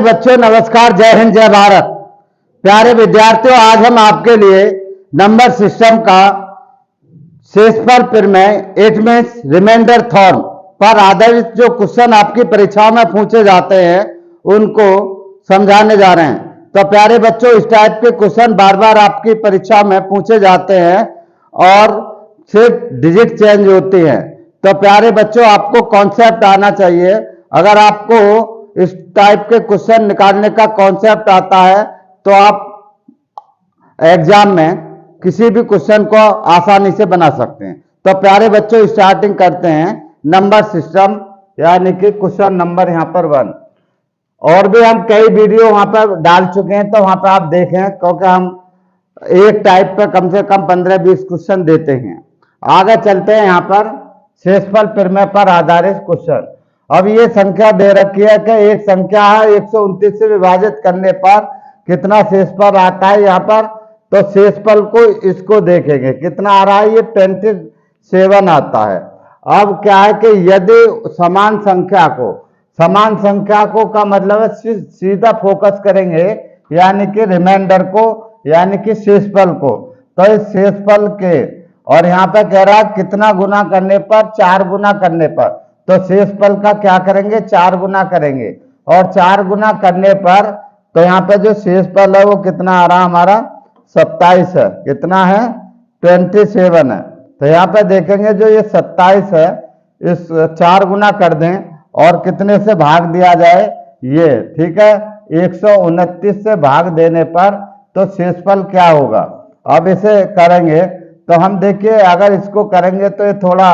बच्चों नमस्कार, जय हिंद, जय भारत। प्यारे विद्यार्थियों, आज हम आपके लिए नंबर सिस्टम का शेषफल प्रमेय इट मीन्स रिमाइंडर थॉर्म पर आधारित जो क्वेश्चन आपकी परीक्षाओं में पूछे जाते हैं उनको समझाने जा रहे हैं। तो प्यारे बच्चों, इस टाइप के क्वेश्चन बार बार आपकी परीक्षा में पूछे जाते हैं और सिर्फ डिजिट चेंज होती है। तो प्यारे बच्चों, आपको कॉन्सेप्ट आना चाहिए। अगर आपको इस टाइप के क्वेश्चन निकालने का कॉन्सेप्ट आता है तो आप एग्जाम में किसी भी क्वेश्चन को आसानी से बना सकते हैं। तो प्यारे बच्चों, स्टार्टिंग करते हैं नंबर सिस्टम यानी कि क्वेश्चन नंबर यहाँ पर 1। और भी हम कई वीडियो वहां पर डाल चुके हैं, तो वहां पर आप देखें, क्योंकि हम एक टाइप पर कम से कम 15-20 क्वेश्चन देते हैं। आगे चलते हैं यहाँ पर शेषफल प्रमेय पर आधारित क्वेश्चन। अब ये संख्या दे रखी है कि एक संख्या है 129 से विभाजित करने पर कितना शेषफल आता है। यहाँ पर तो शेषफल को इसको देखेंगे कितना आ रहा है, ये 27 आता है। अब क्या है कि यदि समान संख्या को का मतलब है सीधा फोकस करेंगे यानी कि रिमाइंडर को यानी कि शेषफल को, तो इस शेषफल के और यहाँ पे कह रहा है कितना गुना करने पर, 4 गुना करने पर, तो शेषफल का क्या करेंगे, 4 गुना करेंगे। और 4 गुना करने पर तो यहाँ पे जो शेषफल है वो कितना आ रहा हमारा 27 है। कितना है, 27 है। तो यहाँ पे देखेंगे जो ये 27 है, इस 4 गुना कर दें और कितने से भाग दिया जाए, ये ठीक है 129 से भाग देने पर तो शेषफल क्या होगा। अब इसे करेंगे तो हम देखिए, अगर इसको करेंगे तो ये थोड़ा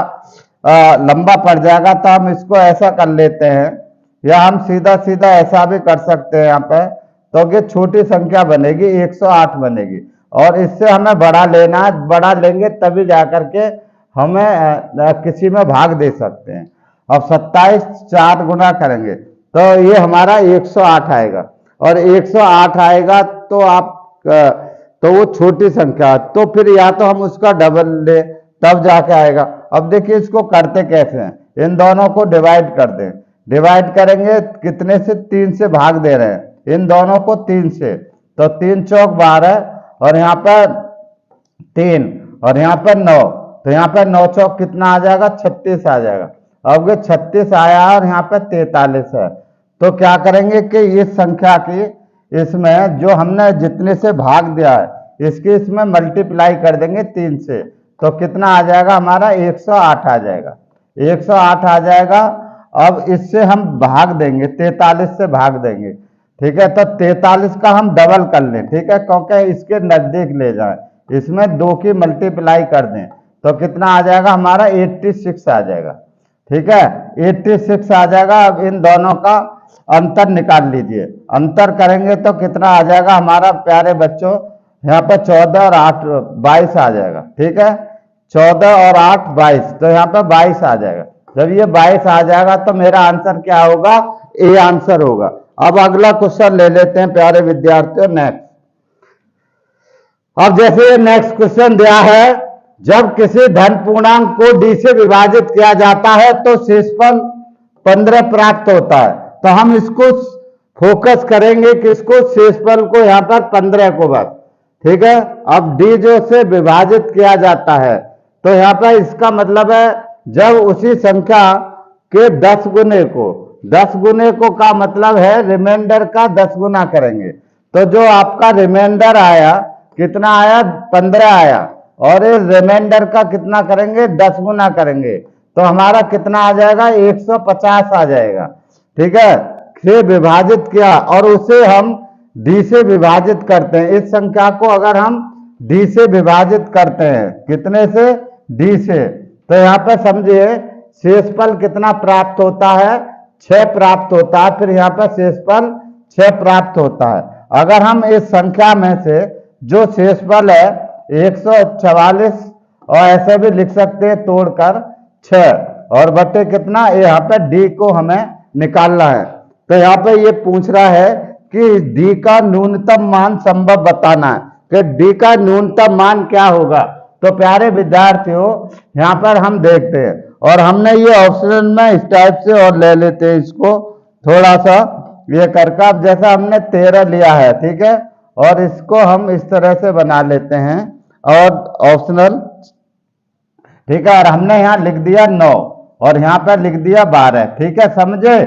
लंबा पड़ जाएगा, तो हम इसको ऐसा कर लेते हैं या हम सीधा सीधा ऐसा भी कर सकते हैं यहाँ पे। तो ये छोटी संख्या बनेगी 108 बनेगी और इससे हमें बड़ा लेना है, बड़ा लेंगे तभी जाकर के हमें किसी में भाग दे सकते हैं। अब 27 4 गुना करेंगे तो ये हमारा 108 आएगा और 108 आएगा तो आप तो वो छोटी संख्या, तो फिर या तो हम उसका डबल ले तब जाके आएगा। अब देखिए इसको करते कैसे हैं, इन दोनों को डिवाइड कर दें। डिवाइड करेंगे कितने से, 3 से भाग दे रहे हैं इन दोनों को 3 से, तो 3 चौक 12 और यहाँ पर 3 और यहाँ पर 9, तो यहाँ पर 9 चौक कितना आ जाएगा, 36 आ जाएगा। अब ये 36 आया और यहाँ पर 43 है, तो क्या करेंगे कि इस संख्या की इसमें जो हमने जितने से भाग दिया है इसकी इसमें मल्टीप्लाई कर देंगे 3 से, तो कितना आ जाएगा हमारा 108 आ जाएगा। 108 आ जाएगा। अब इससे हम भाग देंगे 43 से भाग देंगे, ठीक है, तो 43 का हम डबल कर लें, ठीक है, क्योंकि इसके नजदीक ले जाएं, इसमें 2 की मल्टीप्लाई कर दें तो कितना आ जाएगा हमारा 86 आ जाएगा, ठीक है, 86 आ जाएगा। अब इन दोनों का अंतर निकाल लीजिए, अंतर करेंगे तो कितना आ जाएगा हमारा प्यारे बच्चों, यहाँ पर 14 और 8 22 आ जाएगा, ठीक है, 14 और 8 22, तो यहाँ पर 22 आ जाएगा। जब ये 22 आ जाएगा तो मेरा आंसर क्या होगा, ए आंसर होगा। अब अगला क्वेश्चन ले लेते हैं प्यारे विद्यार्थियों, नेक्स्ट। अब जैसे ये नेक्स्ट क्वेश्चन दिया है, जब किसी धन पूर्णांक को डी से विभाजित किया जाता है तो शेषफल 15 प्राप्त होता है। तो हम इसको फोकस करेंगे किसको, शेषफल को, यहाँ पर 15 को बस, ठीक है। अब डी जो से विभाजित किया जाता है तो यहाँ पर इसका मतलब है जब उसी संख्या के 10 गुने को का मतलब है रिमाइंडर का 10 गुना करेंगे, तो जो आपका रिमाइंडर आया कितना आया, 15 आया, और इस रिमाइंडर का कितना करेंगे, 10 गुना करेंगे, तो हमारा कितना आ जाएगा, 150 आ जाएगा, ठीक है। से विभाजित किया और उसे हम डी से विभाजित करते हैं। इस संख्या को अगर हम डी से विभाजित करते हैं, कितने से, डी से, तो यहाँ पर समझिए शेषफल कितना प्राप्त होता है, 6 प्राप्त होता है। फिर यहाँ पर शेषफल 6 प्राप्त होता है। अगर हम इस संख्या में से जो शेषफल है 144 और ऐसे भी लिख सकते हैं तोड़कर 6 और बटे कितना, यहाँ पर डी को हमें निकालना है। तो यहाँ पे ये पूछ रहा है कि डी का न्यूनतम मान संभव बताना है कि डी का न्यूनतम मान क्या होगा। तो प्यारे विद्यार्थियों, यहाँ पर हम देखते हैं और हमने ये ऑप्शन में इस टाइप से और ले लेते हैं इसको थोड़ा सा ये करके अब जैसा हमने 13 लिया है, ठीक है, और इसको हम इस तरह से बना लेते हैं और ऑप्शनल, ठीक है, और हमने यहाँ लिख दिया 9 और यहाँ पर लिख दिया 12, ठीक है, समझे।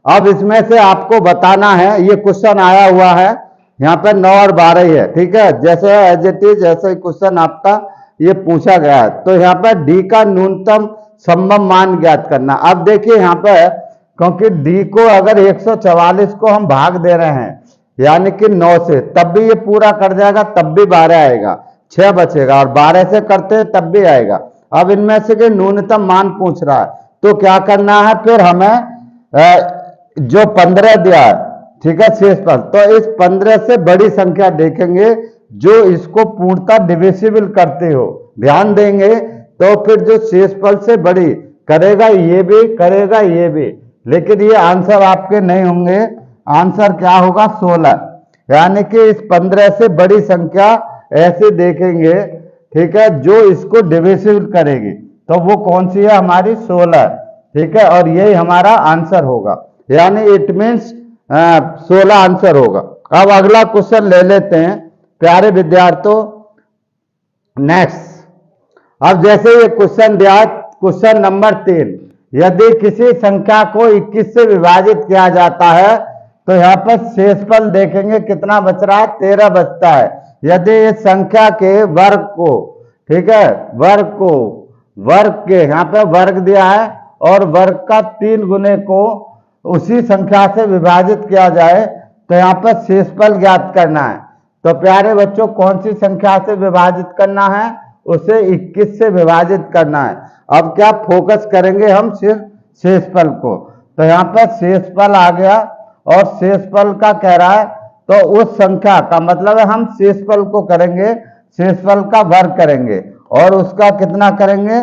अब इसमें से आपको बताना है, ये क्वेश्चन आया हुआ है यहाँ पे 9 और 12 ही है, ठीक है, जैसे एज इट इज ऐसे ही क्वेश्चन आपका ये पूछा गया है। तो यहाँ पर डी का न्यूनतम संभव मान ज्ञात करना। अब देखिए यहाँ पे, क्योंकि डी को अगर 144 को हम भाग दे रहे हैं यानी कि 9 से, तब भी ये पूरा कर जाएगा, तब भी 12 आएगा, 6 बचेगा, और 12 से करते हैं तब भी आएगा। अब इनमें से के न्यूनतम मान पूछ रहा है, तो क्या करना है फिर हमें, जो 15 दिया है, ठीक है, शेषफल, तो इस 15 से बड़ी संख्या देखेंगे जो इसको पूर्णतः डिविजिबल करते हो, ध्यान देंगे, तो फिर जो शेषफल से बड़ी करेगा ये भी, करेगा ये भी, लेकिन ये आंसर आपके नहीं होंगे। आंसर क्या होगा? 16, यानी कि इस 15 से बड़ी संख्या ऐसे देखेंगे, ठीक है, जो इसको डिविजिबल करेगी, तो वो कौन सी है? हमारी 16, ठीक है, और यही हमारा आंसर होगा, यानी इट मीन्स 16 आंसर होगा। अब अगला क्वेश्चन ले लेते हैं प्यारे विद्यार्थियों, नेक्स्ट। अब जैसे ये क्वेश्चन दिया, क्वेश्चन नंबर 3, यदि किसी संख्या को 21 से विभाजित किया जाता है तो यहाँ पर शेषफल देखेंगे कितना बच रहा है? 13 बचता है। यदि इस संख्या के वर्ग को, ठीक है, वर्ग को, वर्ग के यहाँ पे वर्ग दिया है और वर्ग का 3 गुने को उसी संख्या से विभाजित किया जाए तो यहाँ पर शेषफल ज्ञात करना है। तो प्यारे बच्चों, कौन सी संख्या से विभाजित करना है? उसे 21 से विभाजित करना है। अब क्या फोकस करेंगे हम? सिर्फ शेषफल को। तो यहाँ पर शेषफल आ गया और शेषफल का कह रहा है, तो उस संख्या का मतलब है हम शेषफल को करेंगे, शेषफल का वर्ग करेंगे और उसका कितना करेंगे?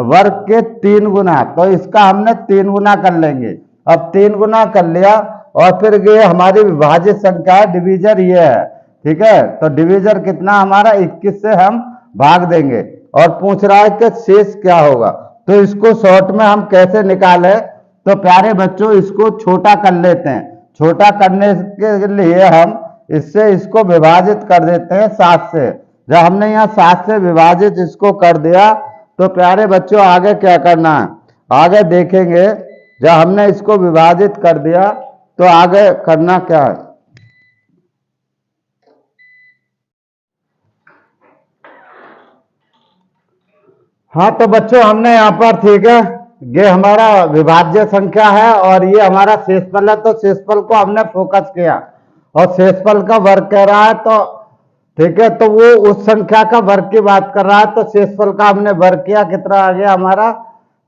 वर्ग के 3 गुना। तो इसका हमने 3 गुना कर लेंगे। अब 3 गुना कर लिया और फिर ये हमारी विभाजित संख्या है, डिवीजर ये है, ठीक है, तो डिवीजर कितना हमारा? 21 से हम भाग देंगे और पूछ रहा है कि शेष क्या होगा। तो इसको शॉर्ट में हम कैसे निकालें? तो प्यारे बच्चों, इसको छोटा कर लेते हैं। छोटा करने के लिए हम इससे इसको विभाजित कर देते हैं 7 से। जब हमने यहाँ 7 से विभाजित इसको कर दिया तो प्यारे बच्चों आगे क्या करना है? आगे देखेंगे, जब हमने इसको विभाजित कर दिया तो आगे करना क्या है? हाँ, तो बच्चों हमने यहाँ पर, ठीक है, ये हमारा विभाज्य संख्या है और ये हमारा शेषफल है, तो शेषफल को हमने फोकस किया और शेषफल का वर्ग कह रहा है, तो ठीक है, तो वो उस संख्या का वर्ग की बात कर रहा है, तो शेषफल का हमने वर्ग किया, कितना आ गया हमारा?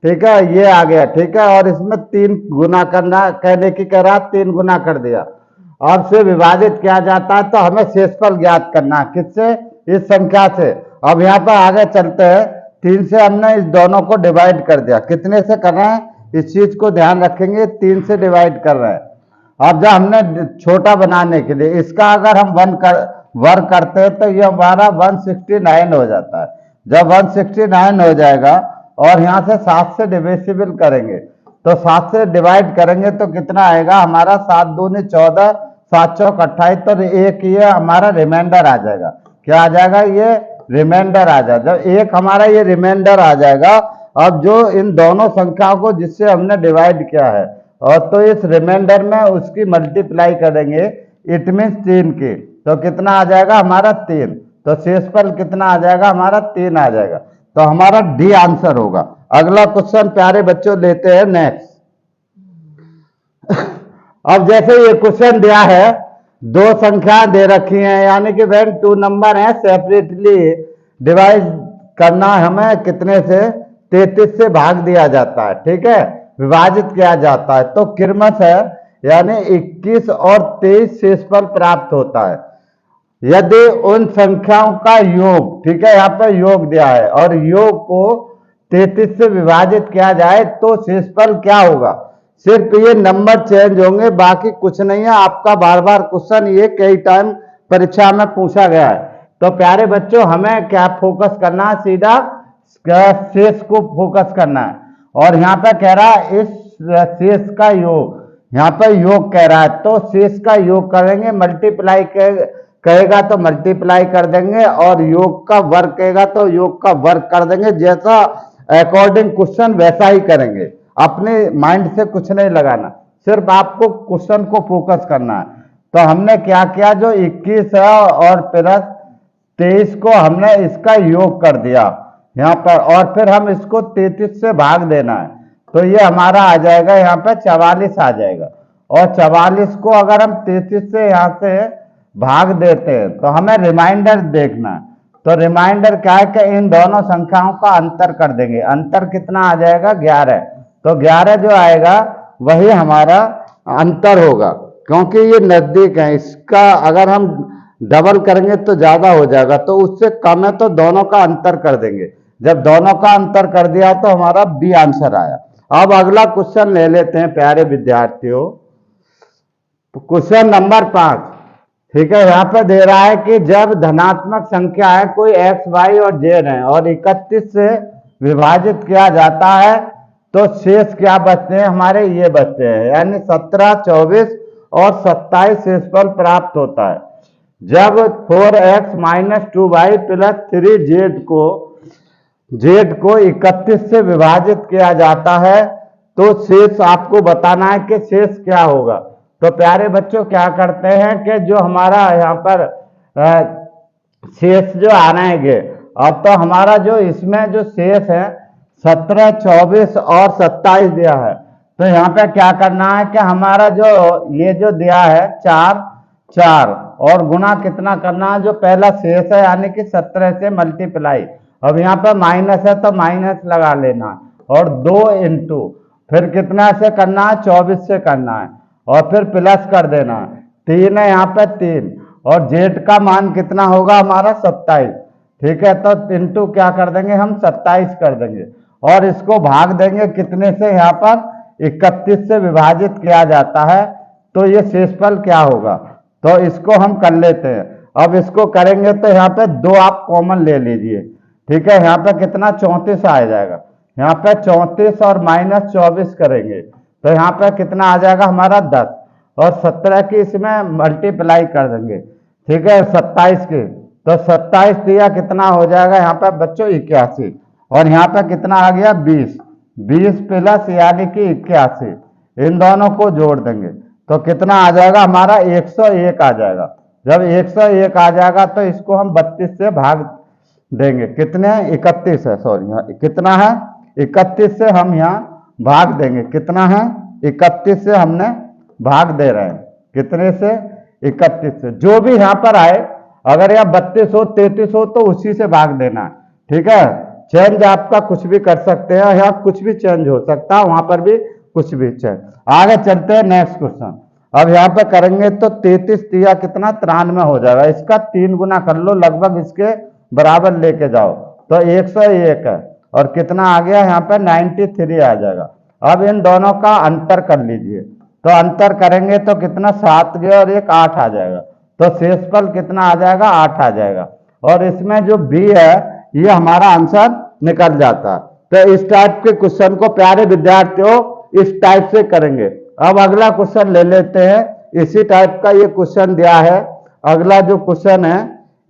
ठीक है, ये आ गया, ठीक है, और इसमें 3 गुना करना, कहने की कह रहा है 3 गुना कर दिया। अब से विभाजित किया जाता है तो हमें शेषफल ज्ञात करना है, किससे? इस संख्या से। अब यहाँ पर आगे चलते हैं, 3 से हमने इस दोनों को डिवाइड कर दिया। कितने से कर रहे हैं? इस चीज को ध्यान रखेंगे, 3 से डिवाइड कर रहे हैं। अब जब हमने छोटा बनाने के लिए इसका अगर हम वर्ग करते हैं तो ये हमारा 169 हो जाता है। जब 169 हो जाएगा और यहाँ से 7 से डिविजिबल करेंगे तो 7 से डिवाइड करेंगे तो कितना आएगा हमारा? 7 दूनी 14, 7 चौक 28, तो एक ये हमारा रिमाइंडर आ जाएगा। क्या आ जाएगा? ये रिमाइंडर आ जाएगा। जब एक हमारा ये रिमाइंडर आ जाएगा, अब जो इन दोनों संख्याओं को जिससे हमने डिवाइड किया है और तो इस रिमाइंडर में उसकी मल्टीप्लाई करेंगे, इट मीन्स 3 की, तो कितना आ जाएगा हमारा? 3। तो शेषफल कितना आ जाएगा हमारा? 3 आ जाएगा। तो हमारा डी आंसर होगा। अगला क्वेश्चन प्यारे बच्चों लेते हैं नेक्स्ट। अब जैसे ये क्वेश्चन दिया है, 2 संख्या दे रखी हैं, यानी कि वेन 2 नंबर है सेपरेटली डिवाइड करना, हमें कितने से? 33 से भाग दिया जाता है, ठीक है, विभाजित किया जाता है, तो क्रमश है, यानी 21 और 23 शेषफल प्राप्त होता है। यदि उन संख्याओं का योग, ठीक है, यहाँ पर योग दिया है और योग को 33 से विभाजित किया जाए तो शेषफल क्या होगा? सिर्फ ये नंबर चेंज होंगे, बाकी कुछ नहीं है। आपका बार बार क्वेश्चन ये कई टाइम परीक्षा में पूछा गया है। तो प्यारे बच्चों, हमें क्या फोकस करना है? सीधा शेष को फोकस करना है। और यहाँ पे कह रहा है इस शेष का योग, यहाँ पर योग कह रहा है तो शेष का योग करेंगे, मल्टीप्लाई कहेगा तो मल्टीप्लाई कर देंगे, और योग का वर्ग कहेगा तो योग का वर्ग कर देंगे। जैसा अकॉर्डिंग क्वेश्चन वैसा ही करेंगे, अपने माइंड से कुछ नहीं लगाना, सिर्फ आपको क्वेश्चन को फोकस करना है। तो हमने क्या किया, जो 21 है और प्लस 23 को हमने इसका योग कर दिया यहाँ पर, और फिर हम इसको 33 से भाग देना है, तो ये हमारा आ जाएगा यहाँ पे 44 आ जाएगा। और 44 को अगर हम 33 से यहाँ से भाग देते हैं तो हमें रिमाइंडर देखना है। तो रिमाइंडर क्या है कि इन दोनों संख्याओं का अंतर कर देंगे। अंतर कितना आ जाएगा, 11। तो 11 जो आएगा वही हमारा अंतर होगा, क्योंकि ये नजदीक है। इसका अगर हम डबल करेंगे तो ज्यादा हो जाएगा, तो उससे कम है तो दोनों का अंतर कर देंगे। जब दोनों का अंतर कर दिया तो हमारा बी आंसर आया। अब अगला क्वेश्चन ले लेते हैं प्यारे विद्यार्थियों, क्वेश्चन नंबर 5। ठीक है, यहाँ पे दे रहा है कि जब धनात्मक संख्या है कोई एक्स वाई और जेड है और 31 से विभाजित किया जाता है तो शेष क्या बचते हैं हमारे, ये बचते हैं, यानी 17, 24 और 27 शेषफल प्राप्त होता है। जब 4x - 2y + 3z को 31 से विभाजित किया जाता है तो शेष आपको बताना है कि शेष क्या होगा। तो प्यारे बच्चों क्या करते हैं कि जो हमारा यहाँ पर शेष जो आ रहेंगे, अब तो हमारा जो इसमें जो शेष है 17, 24 और 27 दिया है, तो यहाँ पे क्या करना है कि हमारा जो ये जो दिया है 4 4 और गुना कितना करना है, जो पहला शेष है यानी कि 17 से मल्टीप्लाई। अब यहाँ पर माइनस है तो माइनस लगा लेना, और 2 इंटू फिर कितना से करना है, 24 से करना है, और फिर प्लस कर देना है। 3 है यहाँ पे 3, और जेड का मान कितना होगा हमारा 27। ठीक है, तो इंटू क्या कर देंगे हम, 27 कर देंगे, और इसको भाग देंगे कितने से, यहाँ पर 31 से विभाजित किया जाता है, तो ये शेषफल क्या होगा। तो इसको हम कर लेते हैं। अब इसको करेंगे तो यहाँ पे 2 आप कॉमन ले लीजिए। ठीक है, यहाँ पे कितना 34 आ जाएगा, यहाँ पे 34 और -24 करेंगे तो यहाँ पे कितना आ जाएगा हमारा 10, और 17 की इसमें मल्टीप्लाई कर देंगे। ठीक है, 27 की, तो 27 दिया कितना हो जाएगा यहाँ पे बच्चों 81, और यहाँ पे कितना आ गया 20, 20 प्लस यानी कि 81, इन दोनों को जोड़ देंगे तो कितना आ जाएगा हमारा 101 आ जाएगा। जब 101 आ जाएगा तो इसको हम 32 से भाग देंगे, कितने 31 है, सॉरी कितना है 31 से हम यहाँ भाग देंगे, कितना है 31 से हमने भाग दे रहे हैं, कितने से 31 से, जो भी यहाँ पर आए, अगर यहाँ 32 हो 33 हो तो उसी से भाग देना है। ठीक है, चेंज आपका कुछ भी कर सकते हैं, यहाँ कुछ भी चेंज हो सकता है, वहां पर भी कुछ भी चेंज। आगे चलते हैं नेक्स्ट क्वेश्चन। अब यहाँ पे करेंगे तो 33 दिया कितना 93 हो जाएगा, इसका 3 गुना कर लो, लगभग इसके बराबर लेके जाओ तो 101 है, और कितना आ गया यहाँ पे 93 आ जाएगा। अब इन दोनों का अंतर कर लीजिए, तो अंतर करेंगे तो कितना 7 गया और 1 8 आ जाएगा, तो शेषफल कितना आ जाएगा 8 आ जाएगा, और इसमें जो बी है ये हमारा आंसर निकल जाता है। तो इस टाइप के क्वेश्चन को प्यारे विद्यार्थियों इस टाइप से करेंगे। अब अगला क्वेश्चन ले लेते हैं, इसी टाइप का ये क्वेश्चन दिया है। अगला जो क्वेश्चन है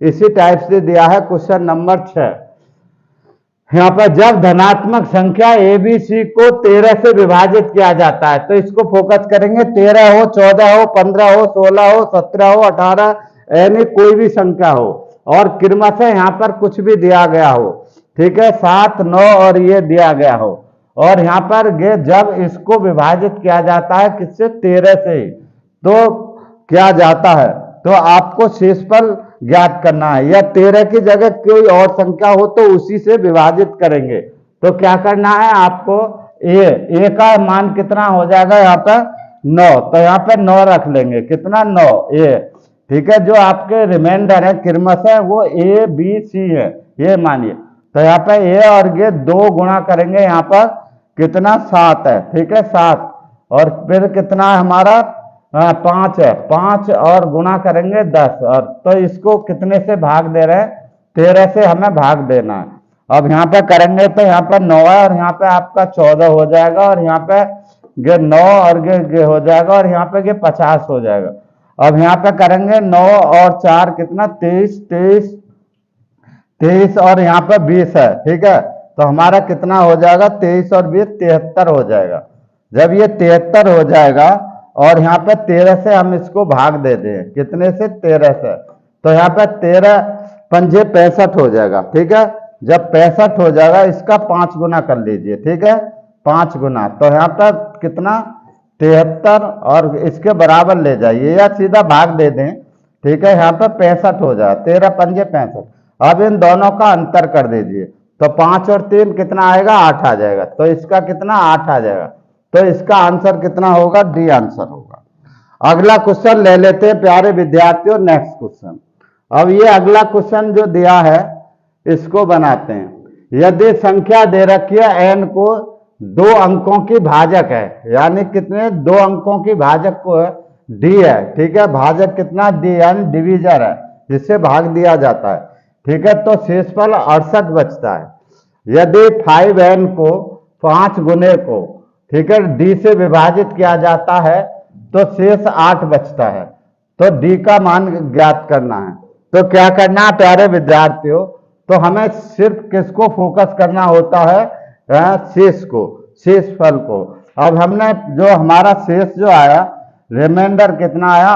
इसी टाइप से दिया है, क्वेश्चन नंबर 6। यहाँ पर जब धनात्मक संख्या ABC को 13 से विभाजित किया जाता है, तो इसको फोकस करेंगे, 13 हो 14 हो 15 हो 16 हो 17 हो 18, यानी कोई भी संख्या हो, और क्रमशः यहाँ पर कुछ भी दिया गया हो। ठीक है, 7 9 और ये दिया गया हो, और यहाँ पर जब इसको विभाजित किया जाता है किससे, 13 से, तो क्या जाता है, तो आपको शेषफल ज्ञात करना है, या 13 की जगह कोई और संख्या हो तो उसी से विभाजित करेंगे। तो क्या करना है आपको, ए का मान कितना हो जाएगा यहाँ पर 9, तो यहाँ पे 9 रख लेंगे, कितना 9 ए। ठीक है, जो आपके रिमाइंडर है क्रमशः वो ABC है, ये मानिए, तो यहाँ पे ए और ये 2 गुणा करेंगे, यहाँ पर कितना 7 है। ठीक है, 7, और फिर कितना है हमारा 5 है, 5 और गुणा करेंगे 10, और तो इसको कितने से भाग दे रहे हैं, 13 से हमें भाग देना है। अब यहाँ पे करेंगे तो यहाँ पर 9 है, और यहाँ पे आपका 14 हो जाएगा, और यहाँ पे ये 9 और ये हो जाएगा, और यहाँ पे ये 50 हो जाएगा। अब यहाँ पे करेंगे 9 और 4 कितना 23, 23, 23 और यहाँ पे 20 है, ठीक है। तो हमारा कितना हो जाएगा 23 और 20 73 हो जाएगा। जब ये 73 हो जाएगा और यहाँ पे 13 से हम इसको भाग दे दें, कितने से 13 से, तो यहाँ पे 13 पंजे 65 हो जाएगा, ठीक है। जब 65 हो जाएगा इसका 5 गुना कर लीजिए, ठीक है, 5 गुना, तो यहाँ पर कितना 73 और इसके बराबर ले जाइए या सीधा भाग दे दें, ठीक है। यहाँ पर 65 हो जाएगा, 13 पंजे 65। अब इन दोनों का अंतर कर दीजिए, तो 5 और 3 कितना आएगा 8 आ जाएगा, तो इसका कितना 8 आ जाएगा। तो इसका आंसर कितना होगा, डी आंसर होगा। अगला क्वेश्चन ले लेते हैं प्यारे विद्यार्थियों, नेक्स्ट क्वेश्चन। अब ये अगला क्वेश्चन जो दिया है इसको बनाते हैं। यदि संख्या दे रखी है n को 2 अंकों की भाजक है, यानी कितने 2 अंकों की भाजक को है d है, ठीक है। भाजक कितना d यानी डिवीजर है, जिससे भाग दिया जाता है, ठीक है। तो शेषफल 68 बचता है। यदि 5n को 5 गुने को, ठीक है, d से विभाजित किया जाता है तो शेष 8 बचता है। तो d का मान ज्ञात करना है। तो क्या करना है प्यारे विद्यार्थियों, तो हमें सिर्फ किसको फोकस करना होता है, शेष को, शेषफल को। अब हमने जो हमारा शेष जो आया रिमाइंडर कितना आया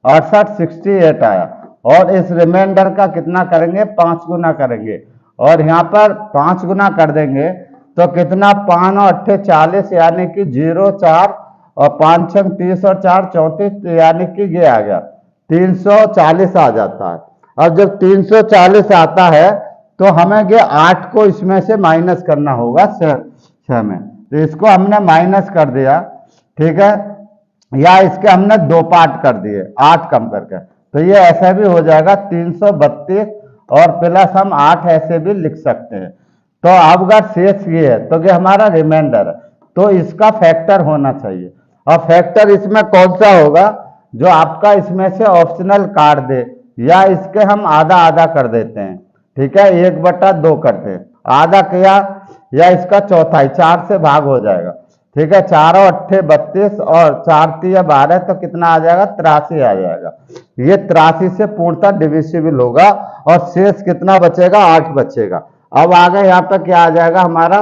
68 68 आया, और इस रिमाइंडर का कितना करेंगे 5 गुना करेंगे, और यहाँ पर 5 गुना कर देंगे तो कितना 5 और 8 40 यानी कि 0 4 और 5 6 30 और 4 34, यानी कि ये आ गया 340 आ जाता है। अब जब 340 आता है तो हमें ये 8 को इसमें से माइनस करना होगा 6 में, तो इसको हमने माइनस कर दिया, ठीक है, या इसके हमने 2 पार्ट कर दिए 8 कम करके, तो ये ऐसे भी हो जाएगा 332 और प्लस हम 8 ऐसे भी लिख सकते हैं। तो अब अगर शेष ये है तो ये हमारा रिमाइंडर है, तो इसका फैक्टर होना चाहिए। और फैक्टर इसमें कौन सा होगा, जो आपका इसमें से ऑप्शनल काट दे, या इसके हम आधा आधा कर देते हैं, ठीक है, 1/2 करते हैं, आधा किया, या इसका चौथाई 4 से भाग हो जाएगा, ठीक है। 4 और 8 32 और 4 3 12, तो कितना आ जाएगा 83 आ जाएगा। ये 83 से पूर्णतः डिविजिबल होगा, और शेष कितना बचेगा 8 बचेगा। अब आगे यहाँ पर क्या आ जाएगा हमारा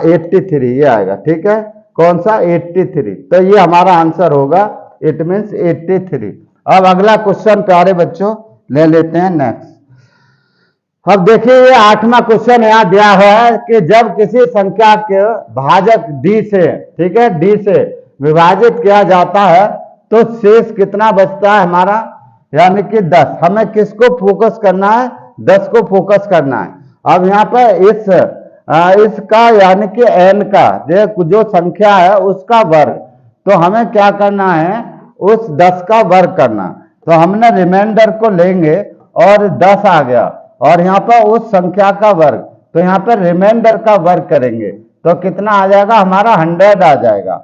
83 ये आएगा, ठीक है, कौन सा 83, तो ये हमारा आंसर होगा, इट मीन्स 83। अब अगला क्वेश्चन प्यारे बच्चों ले लेते हैं नेक्स्ट। अब देखिए ये 8वां क्वेश्चन यहाँ दिया हुआ है कि जब किसी संख्या के भाजक d से, ठीक है, d से विभाजित किया जाता है तो शेष कितना बचता है हमारा, यानी कि 10। हमें किसको फोकस करना है, 10 को फोकस करना है। अब यहाँ पर इसका यानी कि n का जो संख्या है उसका वर्ग, तो हमें क्या करना है उस 10 का वर्ग करना। तो हमने रिमाइंडर को लेंगे और 10 आ गया, और यहाँ पर उस संख्या का वर्ग, तो यहाँ पर रिमाइंडर का वर्ग करेंगे तो कितना आ जाएगा हमारा 100 आ जाएगा।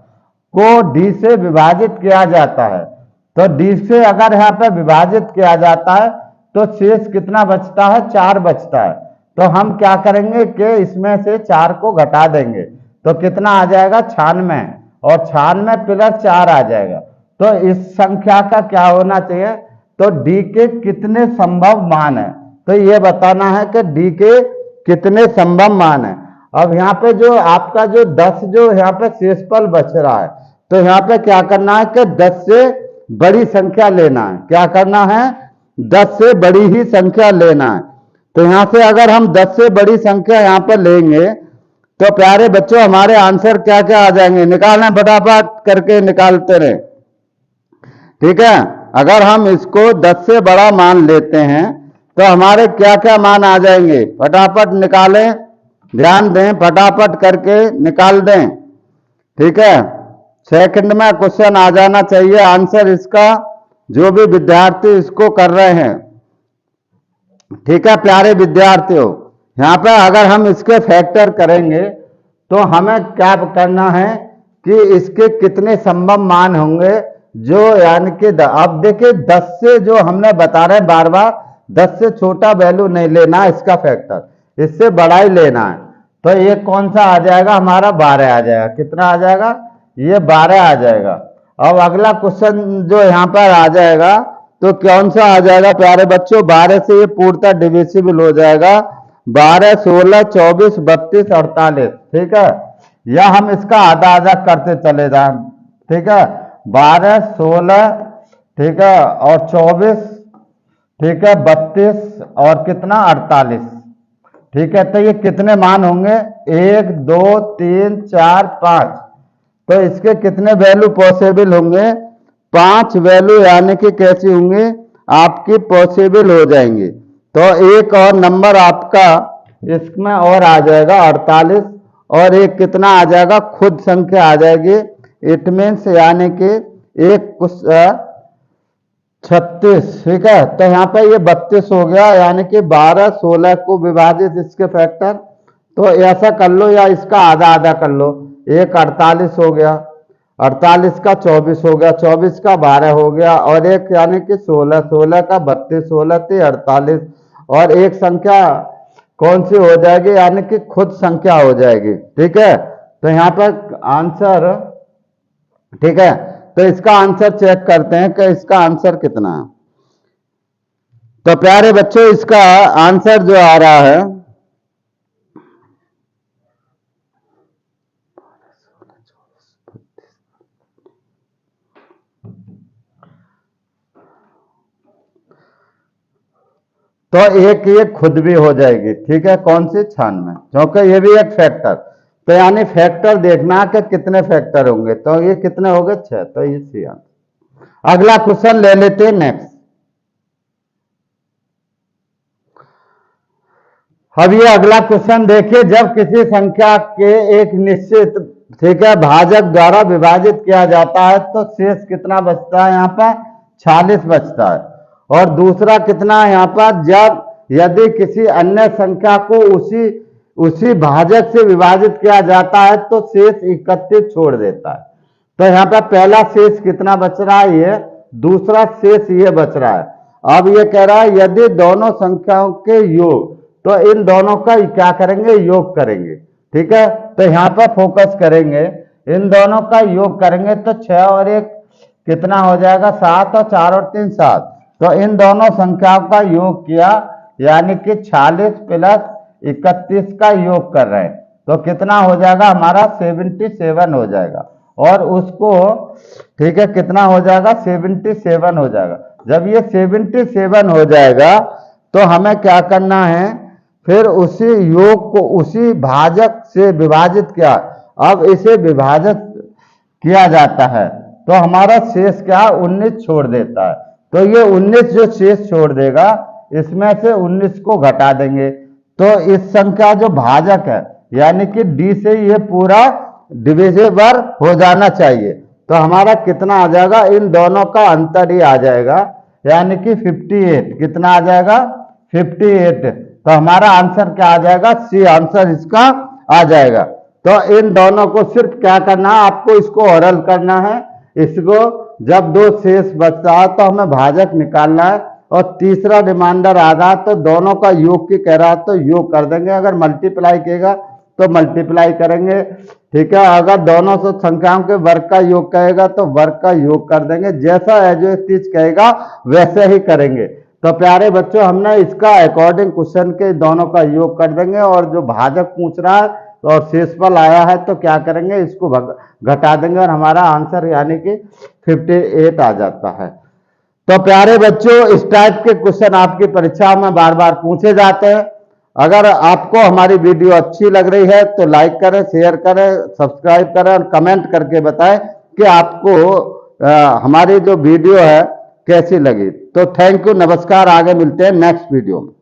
को d से विभाजित किया जाता है, तो d से अगर यहाँ पर विभाजित किया जाता है तो शेष कितना बचता है 4 बचता है। तो हम क्या करेंगे कि इसमें से 4 को घटा देंगे, तो कितना आ जाएगा 96, और 96 प्लस 4 आ जाएगा। तो इस संख्या का क्या होना चाहिए, तो d के कितने संभव मान है, तो ये बताना है कि d के कितने संभव मान है। अब यहाँ पे जो आपका जो 10 जो यहाँ पे शेषफल बच रहा है, तो यहाँ पे क्या करना है कि 10 से बड़ी संख्या लेना है। क्या करना है, 10 से बड़ी ही संख्या लेना है। तो यहाँ से अगर हम 10 से बड़ी संख्या यहाँ पर लेंगे तो प्यारे बच्चों हमारे आंसर क्या क्या आ जाएंगे, निकालना फटाफट करके निकालते रहे, ठीक है। अगर हम इसको 10 से बड़ा मान लेते हैं तो हमारे क्या क्या मान आ जाएंगे, फटाफट निकालें, ध्यान दें, फटाफट करके निकाल दें, ठीक है। सेकंड में क्वेश्चन आ जाना चाहिए आंसर इसका, जो भी विद्यार्थी इसको कर रहे हैं, ठीक है प्यारे विद्यार्थियों। यहाँ पर अगर हम इसके फैक्टर करेंगे तो हमें क्या करना है कि इसके कितने संभव मान होंगे, जो यानी कि अब देखिए 10 से जो हमने बता रहे बार बार 10 से छोटा वैल्यू नहीं लेना है इसका फैक्टर, इससे बड़ा ही लेना है। तो ये कौन सा आ जाएगा हमारा 12 आ जाएगा, कितना आ जाएगा ये 12 आ जाएगा। अब अगला क्वेश्चन जो यहाँ पर आ जाएगा तो कौन सा आ जाएगा प्यारे बच्चों, 12 से ये पूर्णतः डिविजिबल हो जाएगा। 12, 16, 24, 32, 48, ठीक है। या हम इसका आधा आधा करते चले जाए, ठीक है। 12, 16, ठीक है, और 24, ठीक है, 32 और कितना 48, ठीक है। तो ये कितने मान होंगे, 1, 2, 3, 4, 5। तो इसके कितने वैल्यू पॉसिबल होंगे, 5 वैल्यू यानी कि कैसी होंगी आपकी पॉसिबल हो जाएंगी। तो एक और नंबर आपका इसमें और आ जाएगा 48, और एक कितना आ जाएगा खुद संख्या आ जाएगी। इट मीन्स यानी कि एक 36, ठीक है। तो यहाँ पे ये 32 हो गया, यानी कि 12, 16 को विभाजित इसके फैक्टर। तो ऐसा कर लो या इसका आधा आधा कर लो। एक 48 हो गया, 48 का 24 हो गया, 24 का 12 हो गया, और एक यानी कि 16, 16 का 32, 16 थे 48, और एक संख्या कौन सी हो जाएगी, यानी कि खुद संख्या हो जाएगी, ठीक है। तो यहाँ पर आंसर, ठीक है, तो इसका आंसर चेक करते हैं कि इसका आंसर कितना है। तो प्यारे बच्चों इसका आंसर जो आ रहा है, तो एक ये खुद भी हो जाएगी, ठीक है। कौन सी 96, क्योंकि ये भी एक फैक्टर। तो यानी फैक्टर देखना कि कितने फैक्टर होंगे, तो ये कितने हो गए 6, तो ये सी आंसर। अगला क्वेश्चन ले लेते हैं नेक्स्ट। अब ये अगला क्वेश्चन देखिए, जब किसी संख्या के एक निश्चित, ठीक है, भाजक द्वारा विभाजित किया जाता है तो शेष कितना बचता है, यहाँ पर 46 बचता है। और दूसरा कितना है यहाँ पर, जब यदि किसी अन्य संख्या को उसी भाजक से विभाजित किया जाता है तो शेष 31 छोड़ देता है। तो यहाँ पर पहला शेष कितना बच रहा है, ये, दूसरा शेष ये बच रहा है। अब ये कह रहा है यदि दोनों संख्याओं के योग, तो इन दोनों का क्या करेंगे, योग करेंगे, ठीक है। तो यहाँ पर फोकस करेंगे, इन दोनों का योग करेंगे तो 6 और 1 कितना हो जाएगा, 7, और 4 और 3 7। तो इन दोनों संख्याओं का योग किया, यानी कि 46 प्लस 31 का योग कर रहे हैं, तो कितना हो जाएगा हमारा 77 हो जाएगा। और उसको, ठीक है, कितना हो जाएगा 77 हो जाएगा। जब ये 77 हो जाएगा तो हमें क्या करना है, फिर उसी योग को उसी भाजक से विभाजित किया। अब इसे विभाजित किया जाता है तो हमारा शेष क्या 19 छोड़ देता है। तो ये 19 जो शेष छोड़ देगा, इसमें से 19 को घटा देंगे, तो इस संख्या जो भाजक है यानी कि डी से ये पूरा डिविजिबल हो जाना चाहिए। तो हमारा कितना आ जाएगा, इन दोनों का अंतर ही आ जाएगा, यानी कि 58। कितना आ जाएगा 58। तो हमारा आंसर क्या आ जाएगा, सी आंसर इसका आ जाएगा। तो इन दोनों को सिर्फ क्या करना है, आपको इसको हल करना है। इसको जब दो शेष बचता है तो हमें भाजक निकालना है, और तीसरा रिमाइंडर आ रहा तो दोनों का योग की कह रहा तो योग कर देंगे। अगर मल्टीप्लाई कहेगा तो मल्टीप्लाई करेंगे, ठीक है। अगर दोनों से संख्याओं के वर्ग का योग कहेगा तो वर्ग का योग कर देंगे। जैसा जो चीज कहेगा वैसे ही करेंगे। तो प्यारे बच्चों, हमने इसका अकॉर्डिंग क्वेश्चन के दोनों का योग कर देंगे, और जो भाजक पूछ रहा है और शेषफल आया है तो क्या करेंगे, इसको घटा देंगे, और हमारा आंसर यानी कि 58 आ जाता है। तो प्यारे बच्चों, इस टाइप के क्वेश्चन आपकी परीक्षा में बार बार पूछे जाते हैं। अगर आपको हमारी वीडियो अच्छी लग रही है तो लाइक करें, शेयर करें, सब्सक्राइब करें, और कमेंट करके बताएं कि आपको हमारी जो वीडियो है कैसी लगी। तो थैंक यू, नमस्कार। आगे मिलते हैं नेक्स्ट वीडियो में।